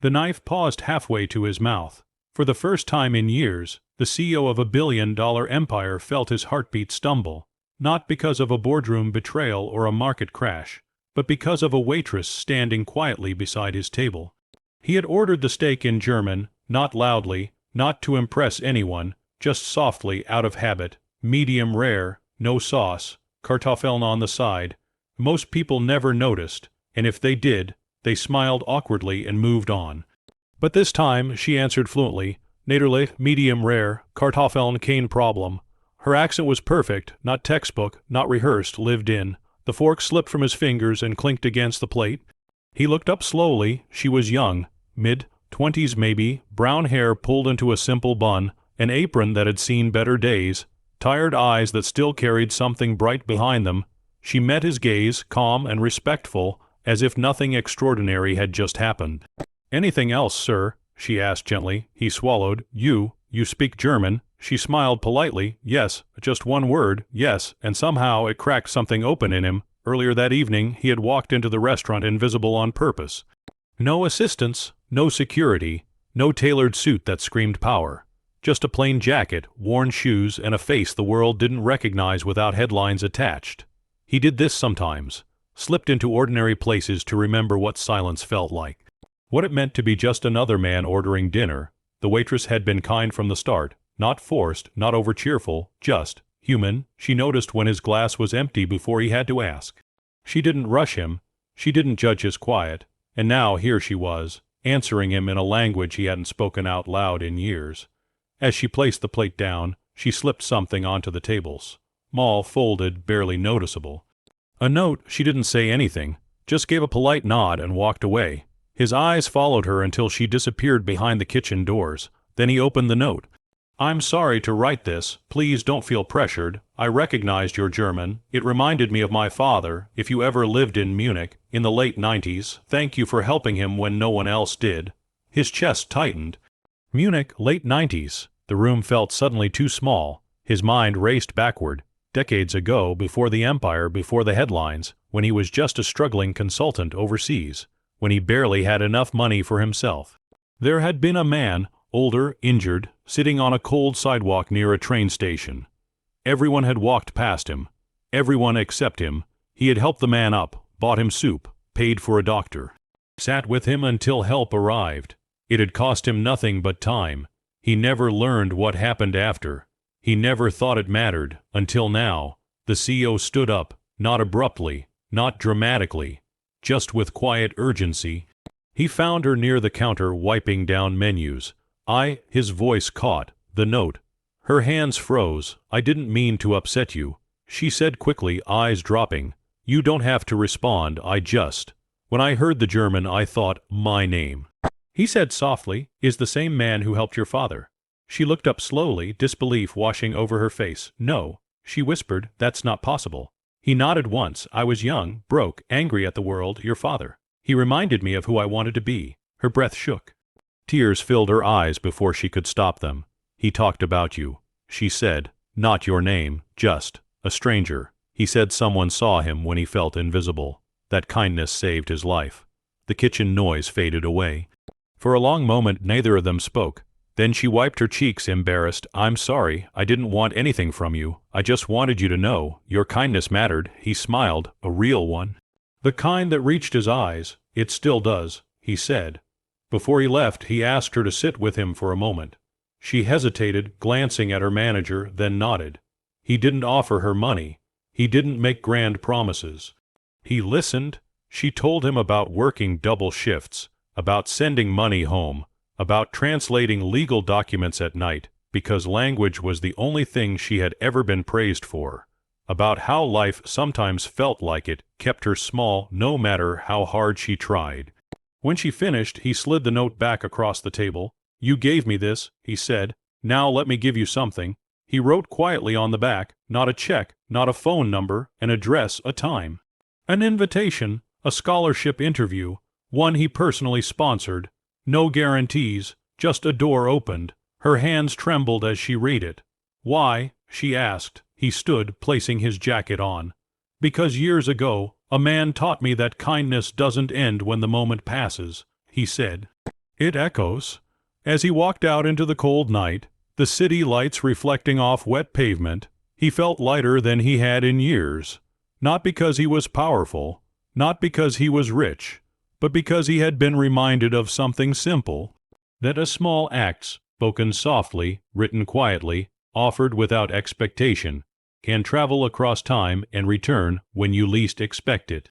The knife paused halfway to his mouth. For the first time in years, the CEO of a billion-dollar empire felt his heartbeat stumble, not because of a boardroom betrayal or a market crash, but because of a waitress standing quietly beside his table. He had ordered the steak in German, not loudly, not to impress anyone, just softly out of habit, medium rare, no sauce, Kartoffeln on the side. Most people never noticed, and if they did, they smiled awkwardly and moved on. But this time she answered fluently, Nederlich, medium rare, Kartoffeln kein problem. Her accent was perfect, not textbook, not rehearsed, lived in. The fork slipped from his fingers and clinked against the plate. He looked up slowly. She was young, mid-20s maybe, brown hair pulled into a simple bun, an apron that had seen better days, tired eyes that still carried something bright behind them. She met his gaze, calm and respectful, as if nothing extraordinary had just happened. "Anything else, sir?" she asked gently. He swallowed. You speak German?" She smiled politely. "Yes, just one word, yes," and somehow it cracked something open in him. Earlier that evening he had walked into the restaurant invisible on purpose. No assistance, no security, no tailored suit that screamed power. Just a plain jacket, worn shoes, and a face the world didn't recognize without headlines attached. He did this sometimes, slipped into ordinary places to remember what silence felt like. What it meant to be just another man ordering dinner. The waitress had been kind from the start, not forced, not over-cheerful, just human. She noticed when his glass was empty before he had to ask. She didn't rush him, she didn't judge his quiet, and now here she was, answering him in a language he hadn't spoken out loud in years. As she placed the plate down, she slipped something onto the tables. Small, folded, barely noticeable. A note. She didn't say anything, just gave a polite nod and walked away. His eyes followed her until she disappeared behind the kitchen doors. Then he opened the note. "I'm sorry to write this. Please don't feel pressured. I recognized your German. It reminded me of my father, if you ever lived in Munich, in the late 90s. Thank you for helping him when no one else did." His chest tightened. Munich, late 90s. The room felt suddenly too small. His mind raced backward. Decades ago, before the empire, before the headlines, when he was just a struggling consultant overseas, when he barely had enough money for himself. There had been a man, older, injured, sitting on a cold sidewalk near a train station. Everyone had walked past him. Everyone except him. He had helped the man up, bought him soup, paid for a doctor. Sat with him until help arrived. It had cost him nothing but time. He never learned what happened after. He never thought it mattered, until now. The CEO stood up, not abruptly, not dramatically, just with quiet urgency. He found her near the counter wiping down menus. His voice caught the note. Her hands froze. "I didn't mean to upset you," she said quickly, eyes dropping. "You don't have to respond, When I heard the German, I thought, my name." He said softly, "Is the same man who helped your father?" She looked up slowly, disbelief washing over her face. "No," she whispered, "that's not possible." He nodded once. "I was young, broke, angry at the world, your father. He reminded me of who I wanted to be." Her breath shook. Tears filled her eyes before she could stop them. "He talked about you," she said. "Not your name, just a stranger. He said someone saw him when he felt invisible. That kindness saved his life." The kitchen noise faded away. For a long moment neither of them spoke. Then she wiped her cheeks, embarrassed. "I'm sorry, I didn't want anything from you. I just wanted you to know. Your kindness mattered." He smiled, a real one. "The kind that reached his eyes. It still does," he said. Before he left, he asked her to sit with him for a moment. She hesitated, glancing at her manager, then nodded. He didn't offer her money. He didn't make grand promises. He listened. She told him about working double shifts, about sending money home, about translating legal documents at night because language was the only thing she had ever been praised for, about how life sometimes felt like it kept her small no matter how hard she tried. When she finished, he slid the note back across the table. "You gave me this," he said. "Now let me give you something." He wrote quietly on the back, not a check, not a phone number, an address, a time. An invitation, a scholarship interview, one he personally sponsored. No guarantees, just a door opened. Her hands trembled as she read it. "Why?" she asked. He stood, placing his jacket on. "Because years ago, a man taught me that kindness doesn't end when the moment passes," he said. It echoes. As he walked out into the cold night, the city lights reflecting off wet pavement, he felt lighter than he had in years. Not because he was powerful, not because he was rich, but because he had been reminded of something simple, that a small act, spoken softly, written quietly, offered without expectation, can travel across time and return when you least expect it.